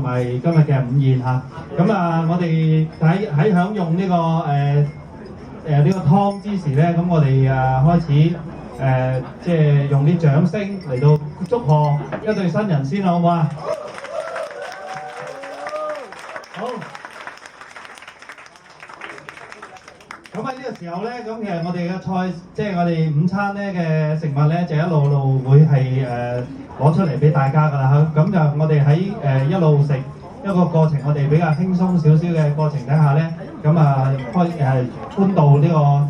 埋今日嘅午宴嚇。咁啊，我哋喺享用呢個呢個湯之時咧，咁我哋開始即係用啲掌聲嚟到祝賀一對新人先，好唔好啊？好。咁喺呢個時候咧，咁其實我哋嘅菜，即係我哋午餐咧嘅食物咧，就一路會係攞出嚟俾大家㗎啦嚇。咁就我哋喺一路食一個過程，我哋比較輕鬆少少嘅過程底下咧，咁啊歡度呢個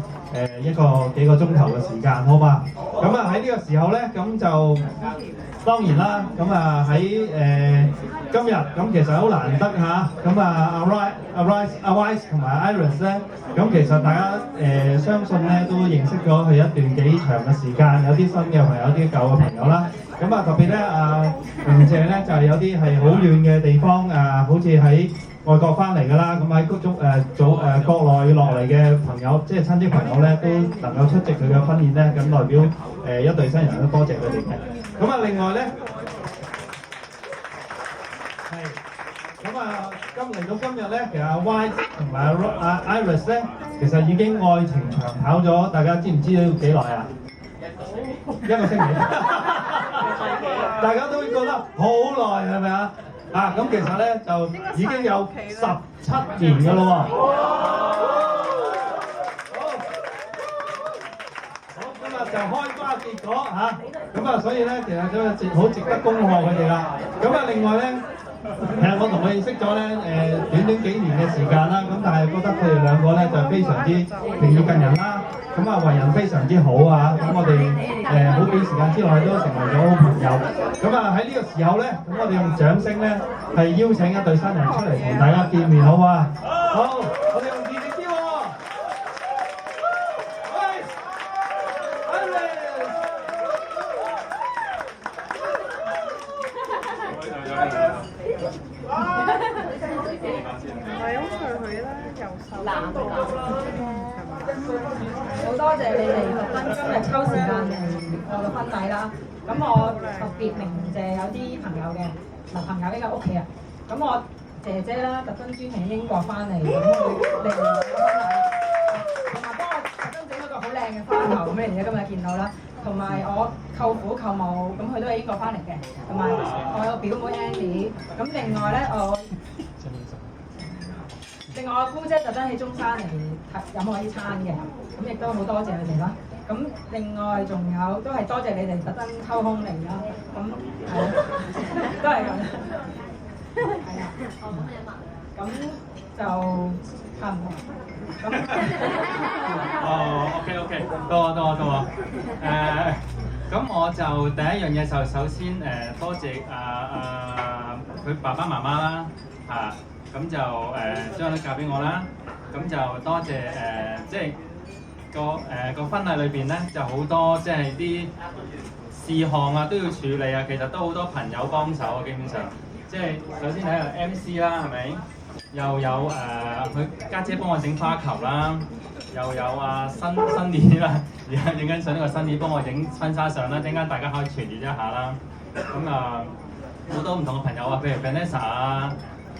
幾個鐘頭嘅時間，好嘛？咁啊喺呢個時候咧，咁就當然啦，咁啊喺今日咁其實好難得嚇，咁啊阿 Wise 同埋 Iris 咧，咁其實大家相信咧都認識咗佢一段幾長嘅時間，有啲新嘅朋友，有啲舊嘅朋友啦。咁啊特別咧吳姐咧就係有啲係好遠嘅地方好似喺外國翻嚟㗎啦，咁喺國內落嚟嘅朋友，即係親戚朋友咧，都能夠出席佢嘅婚宴咧，咁代表一對新人都多謝佢哋嘅。咁啊，另外咧，係咁啊，嚟到今日咧，其實阿 Y 同埋阿 Iris 咧，其實已經愛情長跑咗，大家知唔知道幾耐啊？一個星期，大家都會覺得好耐係咪啊？咁其實咧就已經有17年㗎咯喎。好，今日就開花結果嚇，咁啊所以咧其實都好值得恭賀佢哋啦。咁啊另外咧，其實我同佢認識咗咧短幾年嘅時間啦，咁但係覺得佢哋兩個咧就非常之平易近人啦。咁啊，為人非常之好啊！咁我哋好短時間之內都成為咗好朋友。咁啊喺呢個時候咧，咁我哋用掌聲咧係邀請一對新人出嚟同大家見面，好唔好啊？好，我哋用熱烈啲喎！喂我用佢啦，右手男好多謝你哋特登今日抽時間嚟我嘅婚禮啦。咁我特別鳴謝有啲朋友嘅朋友呢個屋企人。咁我姐姐啦，特登專程英國翻嚟，咁佢嚟我嘅婚禮，同埋幫我特登整咗個好靚嘅花頭，咁你而家今日見到啦。同埋我舅父舅母，咁佢都係英國翻嚟嘅。同埋我有個表妹 Andy。咁另外咧，另外我姑姐特登喺中山嚟飲我啲餐嘅，咁亦都好多謝你哋啦。咁另外仲有都係多謝你哋特登抽空嚟啦。咁係都係咁。係啊。咁就差唔多。OK，到我。咁我就第一樣嘢就首先多謝佢爸爸媽媽啦咁就將佢嫁俾我啦，咁就多謝即係個婚禮裏邊咧就好多即係啲事項啊都要處理啊，其實都好多朋友幫手啊，基本上即係首先睇下 MC 啦，係咪？又有佢家姐幫我整花球啦，又有新年啦，而家影緊相呢個新年幫我影婚紗相啦，陣間大家可以傳閱一下啦。咁好多唔同嘅朋友啊，譬如 Vanessa 啊。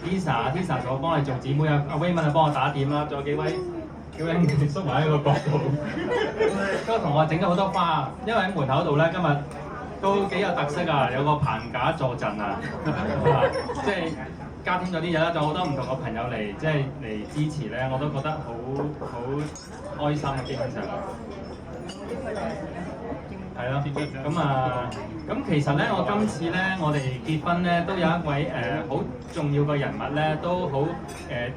Lisa 仲幫我做姊妹啊，阿 Wayman 幫我打點啦，仲有幾位縮埋喺個角度，都同我整咗好多花，因為喺門口度咧，今日都幾有特色啊，有個棚架坐陣啊，即係加添咗啲嘢啦，仲有好多唔同嘅朋友嚟，即係嚟支持咧，我都覺得好開心啊，基本上。係咯，咁其實咧，我今次咧，我哋結婚咧，都有一位好重要嘅人物咧，都好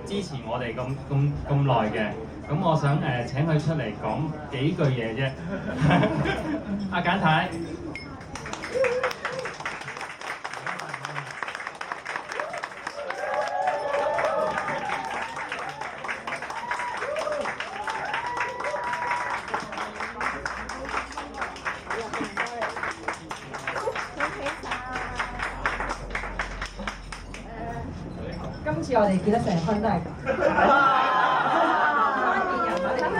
支持我哋咁耐嘅。咁我想請佢出嚟講幾句嘢啫。阿簡太。今次我哋結得成婚都係咁。關鍵人物嚟。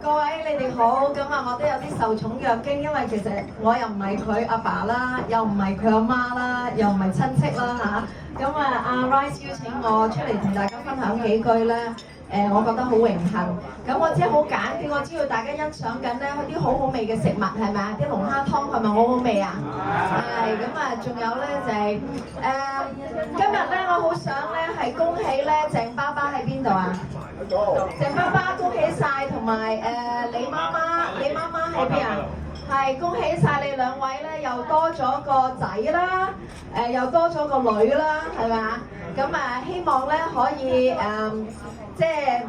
各位你哋好好，咁啊我都有啲受寵若驚，因為其實我又唔係佢阿爸啦，又唔係佢阿媽啦，又唔係親戚啦嚇。咁啊阿 Rice 邀請我出嚟同大家分享幾句咧，我覺得好榮幸。咁我只係好簡短，我知道大家欣賞緊咧啲好好味嘅食物係咪啊？啲龍蝦湯係咪好好味啊？係咁啊，仲有咧就係、今日咧我好想咧係恭喜咧鄭爸爸喺邊度啊？鄭爸爸恭喜晒，同埋李媽媽喺邊啊？係恭喜晒你兩位咧，又多咗個仔啦，又多咗個女啦，係咪啊？咁啊，希望咧可以即係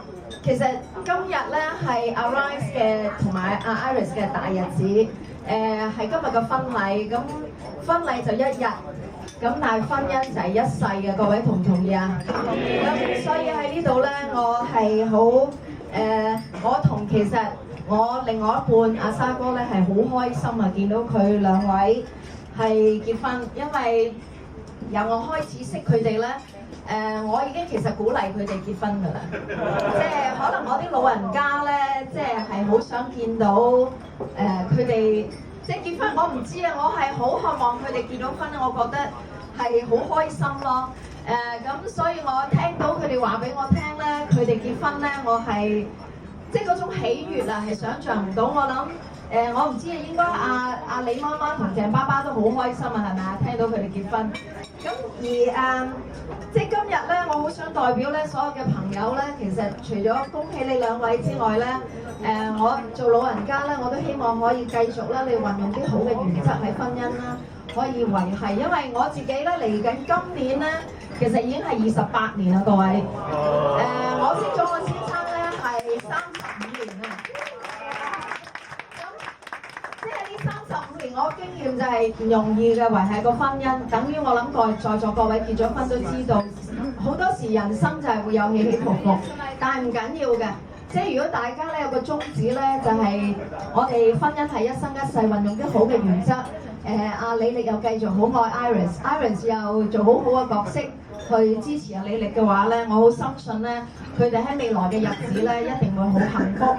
其實今日咧係阿 Rice 嘅同埋阿 Iris 嘅大日子，係今日嘅婚禮，咁婚禮就一日。咁但係婚姻就係一世嘅，各位同唔同意啊？咁所以喺呢度咧，我係好我同其實我另外一半阿沙哥咧係好開心啊，見到佢兩位係結婚，因為由我開始識佢哋咧，我已經其實鼓勵佢哋結婚㗎啦，即係可能我啲老人家咧，即係好想見到佢哋。即係結婚，我唔知啊！我係好渴望佢哋結到婚，我覺得係好開心咯。咁所以我聽到佢哋話俾我聽咧，佢哋結婚咧，我係即係嗰種喜悅啊，係想像唔到。我諗我唔知啊，應該阿李媽媽同鄭爸爸都好開心啊，係咪啊？聽到佢哋結婚。咁而即係今日咧，我好想代表咧所有嘅朋友咧，其實除咗恭喜你兩位之外咧，我做老人家咧，我都希望可以繼續咧，你運用啲好嘅原則喺婚姻啦，可以維係。因為我自己咧嚟緊今年咧，其實已經係28年啦，各位。我識咗我先生咧係35年啦。即係呢35年，我經驗就係唔容易嘅維係個婚姻，等於我諗在座各位結咗婚都知道，好多時人生就係會有起起伏伏，但係唔緊要嘅。即係如果大家咧有個宗旨咧，就係、我哋婚姻係一生一世運用啲好嘅原則。阿李力又繼續好愛 Iris 又做好好嘅角色去支持阿李力嘅話咧，我好深信咧，佢哋喺未來嘅日子咧一定會好幸福。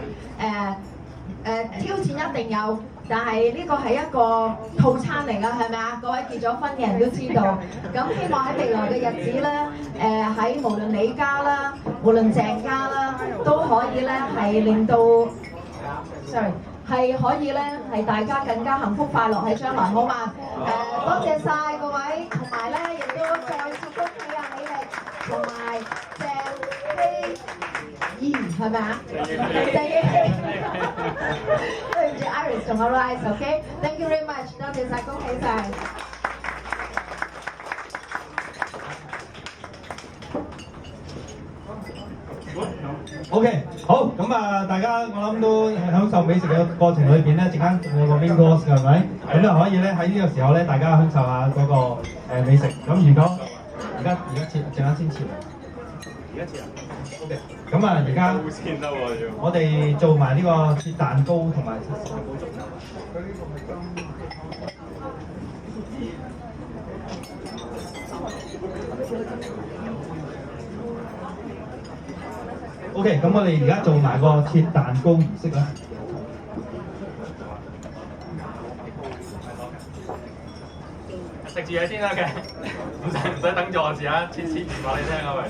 挑戰一定有，但係呢個係一個套餐嚟㗎，係咪啊？各位結咗婚嘅人都知道。咁希望喺未來嘅日子咧，喺無論你家啦，無論鄭家啦，都可以咧係令到係可以咧係大家更加幸福快樂喺將來，好嘛？多謝晒各位，同埋咧亦都再次恭喜阿李力同埋鄭希怡，係咪啊？鄭希對住 Iris 同阿 Rice，OK？Thank you very much， 多謝晒，恭喜晒。OK， 好，咁啊，大家我諗都享受美食嘅過程裏邊咧，陣間我個 main course 係咪？咁就可以咧喺呢個時候咧，大家享受下嗰個美食。咁如果而家切，陣間先切。而家切啊 ？OK。咁啊，而家我哋做埋呢個切蛋糕同埋切蛋糕粥。OK， 咁我哋而家做埋個切蛋糕儀式啦。食住嘢先啦嘅，唔使等住我試下切完話你聽啊喂。